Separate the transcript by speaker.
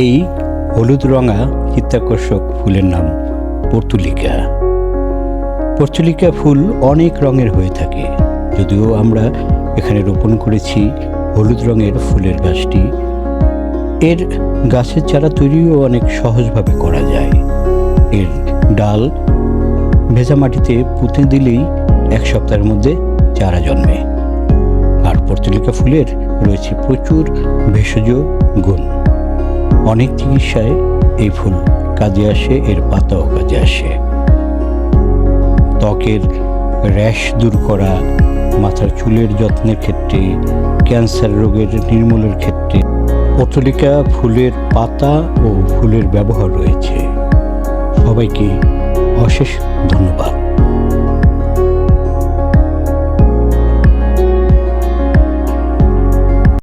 Speaker 1: এই হলুদ রঙা চিত্তাকর্ষক ফুলের নাম পর্তুলিকা। পর্তুলিকা ফুল অনেক রঙের হয়ে থাকে, যদিও আমরা এখানে রোপণ করেছি হলুদ রঙের ফুলের গাছটি। এর গাছের চারা তৈরিও অনেক সহজভাবে করা যায়। এর ডাল ভেজা মাটিতে পুঁতে দিলেই 1 সপ্তাহের মধ্যে চারা জন্মে। আর পর্তুলিকা ফুলের রয়েছে প্রচুর ভেষজ গুণ। অনেক চিকিৎসায় এই ফুল কাজে আসে, এর পাতাও কাজে আসে। ত্বকের র্যাশ দূর করা, মাথার চুলের যত্নের ক্ষেত্রে, ক্যান্সার রোগের নির্মূলের ক্ষেত্রে পর্তুলিকা ফুলের পাতা ও ফুলের ব্যবহার রয়েছে। সবাইকে অশেষ ধন্যবাদ।